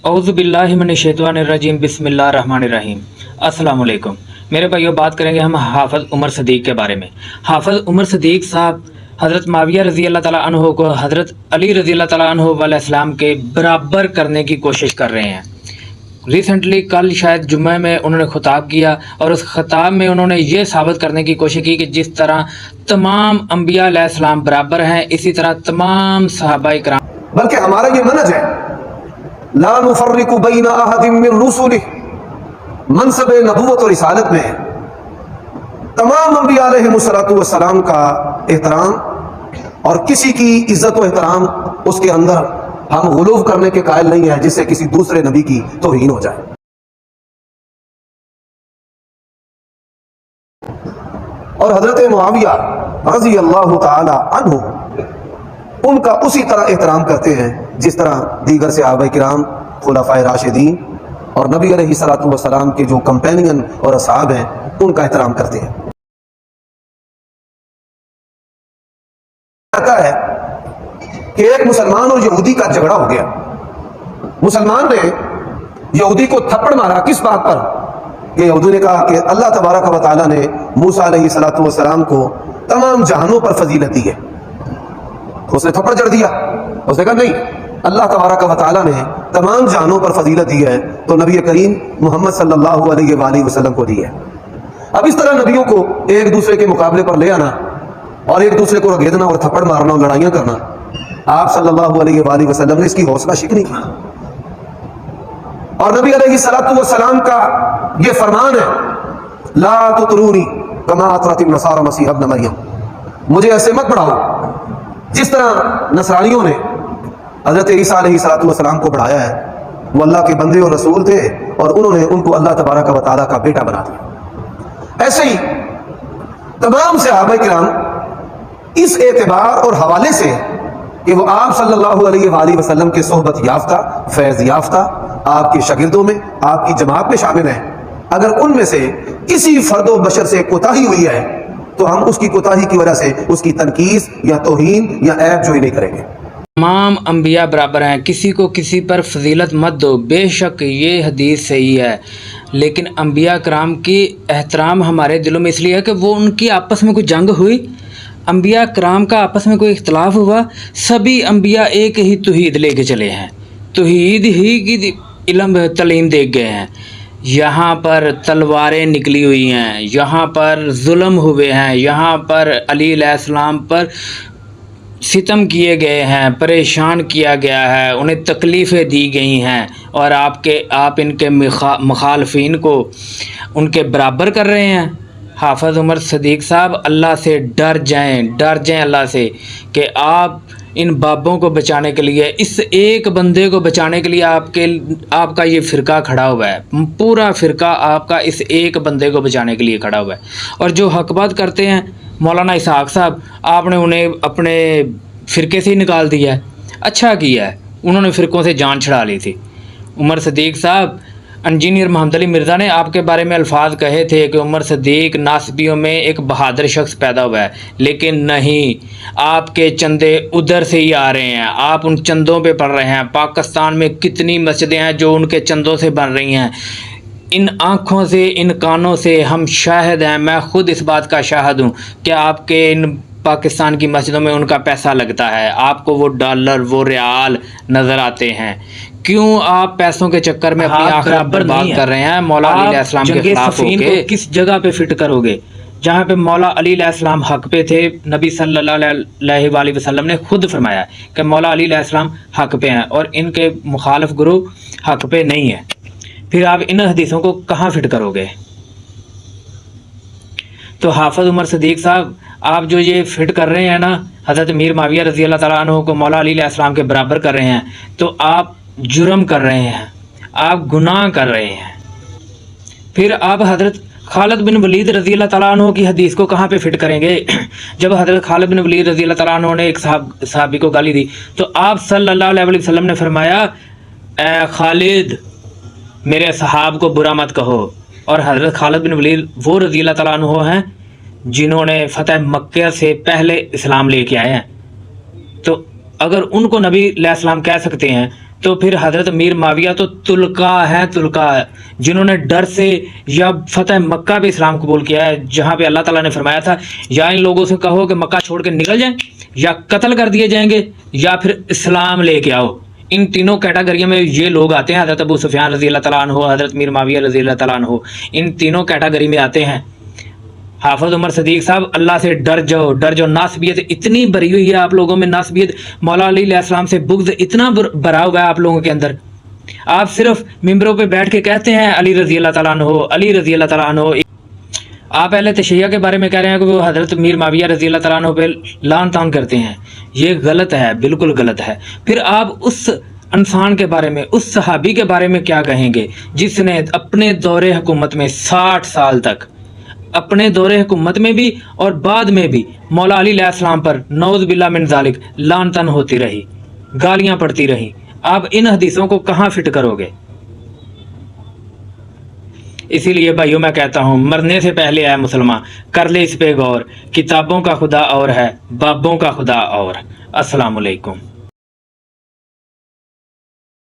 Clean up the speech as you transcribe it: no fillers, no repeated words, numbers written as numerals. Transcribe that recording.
औज़ु बिल्लाहि मिनश्शैतानिर्रजीम बिस्मिल्लाहिर्रहमानिर्रहीम। अस्सलाम वालेकुम मेरे भाइयों, बात करेंगे हम हाफ़िज़ उमर सदीक़ के बारे में। हाफ़िज़ उमर सदीक़ साहब हज़रत माविया रज़ी अल्लाह ताला अन्हु को हज़रत अली रज़ी अल्लाह ताला अन्हु अलैहिस्सलाम के बराबर करने की कोशिश कर रहे हैं। रिसेंटली कल शायद जुम्मे में उन्होंने ख़िताब किया और उस ख़िताब में उन्होंने ये साबित करने की कोशिश की कि जिस तरह तमाम अंबिया अलैहिस्सलाम बराबर हैं, इसी तरह तमाम सहाबाए किराम, बल्कि हमारा ये मनहज है, ला नुफर्रिकु बैन अहदिम मिन रुसुलिहि, मनसब नबूवत और रिसालत में तमाम अंबिया अलैहिमुस्सलातु वस्सलाम का एहतराम और किसी की इज्जत व एहतराम उसके अंदर हम गुलूव करने के कायल नहीं है जिससे किसी दूसरे नबी की तौहीन हो जाए। और हजरत मुआविया रज़ी अल्लाह ताला अन्हु उनका उसी तरह एहतराम करते हैं जिस तरह दीगर सहाबाए किराम, खुलाफाए राशिदीन और नबी अलैहिस्सलातु वस्सलाम के जो कंपेनियन और असहाब हैं उनका एहतराम करते हैं। कहता है कि एक मुसलमान और यहूदी का झगड़ा हो गया। मुसलमान ने यहूदी को थप्पड़ मारा, किस बात पर? कि यहूदी ने कहा कि अल्लाह तबारक व तआला ने मूसा अलैहिस्सलातु वस्सलाम को तमाम जहानों पर फजीलत दी है। तो उसने थप्पड़ जड़ दिया। उसने कहा नहीं, अल्लाह तबारक व तआला ने तमाम जहानों पर फजीलत दी है तो नबी करीम मोहम्मद सल्लल्लाहु अलैहि वसल्लम को दी है। अब इस तरह नबियों को एक दूसरे के मुकाबले पर ले आना और एक दूसरे को रगेदना और थप्पड़ मारना और लड़ाइयां करना, आप सल्लल्लाहु अलैहि वसल्लम ने इसकी हौसला शिकनी की। और नबी अलैहिस्सलातु वस्सलाम का ये फरमान है, ला तुतरूनी कमा अतरतिन नसारा मसीह इब्न मरियम, मुझे ऐसे मत बढ़ाओ जिस तरह नसरानियों ने हजरत ईसा अलैहिस्सलातु वस्सलाम को बढ़ाया है। वो अल्लाह के बंदे और रसूल थे और उन्होंने उनको अल्लाह तबारक व तआला का बेटा बना दिया। ऐसे ही तमाम सहाबाए किराम इस एतबार और हवाले से कि वो आप सल्लल्लाहु अलैहि वसल्लम के सोहबत याफ्ता, फैज़ याफ्ता, आपके शागिर्दों में, आपकी जमात में शामिल हैं, अगर उनमें से किसी फर्दो बशर से कोताही हुई है तो हम उसकी कोताही की वजह से उसकी तनकीस या तौहीन या ऐब जोई नहीं करेंगे। तमाम अंबिया बराबर हैं, किसी को किसी पर फजीलत मत दो। बेशक ये हदीस सही है, लेकिन अंबिया कराम की एहतराम हमारे दिलों में इसलिए है कि वो उनकी आपस में कोई जंग हुई, अंबिया कराम का आपस में कोई इख्तलाफ हुआ, सभी अंबिया एक ही तौहीद लेके चले हैं, तौहीद ही की इल्म तलीम दे गए हैं। यहाँ पर तलवारें निकली हुई हैं, यहाँ पर जुल्म हुए हैं, यहाँ पर अली अलैहिस्सलाम पर सितम किए गए हैं, परेशान किया गया है, उन्हें तकलीफ़ें दी गई हैं, और आप इनके मुखालफीन को उनके बराबर कर रहे हैं। हाफ़िज़ उमर सदीक़ साहब, अल्लाह से डर जाएं अल्लाह से कि आप इन बाबों को बचाने के लिए, इस एक बंदे को बचाने के लिए आपका ये फ़िरका खड़ा हुआ है, पूरा फ़िरका आपका इस एक बंदे को बचाने के लिए खड़ा हुआ है। और जो हक बात करते हैं मौलाना इसहाक़ साहब, आपने उन्हें अपने फ़िरके से ही निकाल दिया है। अच्छा किया है, उन्होंने फ़िरकों से जान छुड़ा ली थी। उमर सदीक़ साहब, इंजीनियर मोहम्मद अली मिर्ज़ा ने आपके बारे में अल्फाज कहे थे कि उमर सदीक़ नासबियों में एक बहादुर शख्स पैदा हुआ है, लेकिन नहीं, आपके चंदे उधर से ही आ रहे हैं, आप उन चंदों पे पढ़ रहे हैं। पाकिस्तान में कितनी मस्जिदें हैं जो उनके चंदों से बन रही हैं। इन आँखों से, इन कानों से हम शाहिद हैं, मैं ख़ुद इस बात का शाहिद हूँ कि आपके इन पाकिस्तान की मस्जिदों में उनका पैसा लगता है, आपको वो डॉलर, वो रियाल नज़र आते हैं। क्यों आप पैसों के चक्कर में अपनी आखिरत बर्बाद कर रहे हैं? मौला अली अलैहिस्सलाम के खिलाफ होके किस जगह पे फिट करोगे? जहाँ पे मौला अली अलैहिस्सलाम हक पे थे, नबी सल्लल्लाहु अलैहि वसल्लम ने खुद फरमाया कि मौला अली अलैहिस्सलाम हक पे हैं और इनके मुखालिफ गुरु हक पे नहीं है। फिर आप इन हदीसों को कहाँ फिट करोगे? तो हाफ़िज़ उमर सदीक़ साहब, आप जो ये फिट कर रहे हैं ना, हज़रत मीर माविया रज़ी अल्लाह ताला अन्हु को मौला अली अलैहिस्सलाम के बराबर कर रहे हैं, तो आप जुर्म कर रहे हैं, आप गुनाह कर रहे हैं। फिर आप हज़रत खालिद बिन वलीद रज़ी अल्लाह ताला अन्हु की हदीस को कहाँ पे फिट करेंगे? जब हज़रत खालिद बिन वलीद रज़ी अल्लाह ताला अन्हु ने एक सहाबी को गाली दी तो आप सल्लल्लाहु अलैहि वसल्लम ने फरमाया, ए खालिद, मेरे सहाब को बुरा मत कहो। और हज़रत खालिद बिन वलीद वो रज़ी अल्लाह ताला अन्हु हैं जिन्होंने फ़तह मक्का से पहले इस्लाम लेके आए हैं। तो अगर उनको नबी अलैहिस्सलाम कह सकते हैं تو پھر حضرت میر معاویہ تو تلقا ہے، تلقا ہے، جنہوں نے ڈر سے یا فتح مکہ پہ اسلام قبول کیا ہے، جہاں پہ اللہ تعالیٰ نے فرمایا تھا یا ان لوگوں سے کہو کہ مکہ چھوڑ کے نکل جائیں یا قتل کر دیے جائیں گے یا پھر اسلام لے کے آؤ۔ ان تینوں کیٹاگریوں میں یہ لوگ آتے ہیں، حضرت ابو سفیان رضی اللہ تعالیٰ عنہ، حضرت میر معاویہ رضی اللہ تعالیٰ عنہ، ان تینوں کیٹاگری میں آتے ہیں۔ حافظ عمر صدیق صاحب، اللہ سے ڈر جاؤ، ڈر جاؤ۔ ناسبیت اتنی بری ہوئی ہے آپ لوگوں میں، ناسبیت، مولا علی علیہ السلام سے بغض اتنا بھرا ہوا ہے آپ لوگوں کے اندر، آپ صرف ممبروں پہ بیٹھ کے کہتے ہیں علی رضی اللہ تعالیٰ عنہ، علی رضی اللہ تعالیٰ عنہ۔ آپ اہل تشیع کے بارے میں کہہ رہے ہیں کہ وہ حضرت میر معاویہ رضی اللہ تعالیٰ عنہ پہ لعن طعن کرتے ہیں، یہ غلط ہے، بالکل غلط ہے۔ پھر آپ اس انسان کے بارے میں، اس صحابی کے بارے میں کیا کہیں گے جس نے اپنے دور حکومت میں 60 سال تک، اپنے دور حکومت میں بھی اور بعد میں بھی مولا علی علیہ السلام پر نعوذ باللہ من ذالک لعن طعن ہوتی رہی، گالیاں پڑتی رہی، آپ ان حدیثوں کو کہاں فٹ کرو گے؟ اسی لیے بھائیوں میں کہتا ہوں، مرنے سے پہلے اے مسلمان کر لے اس پہ غور، کتابوں کا خدا اور ہے، بابوں کا خدا اور۔ السلام علیکم۔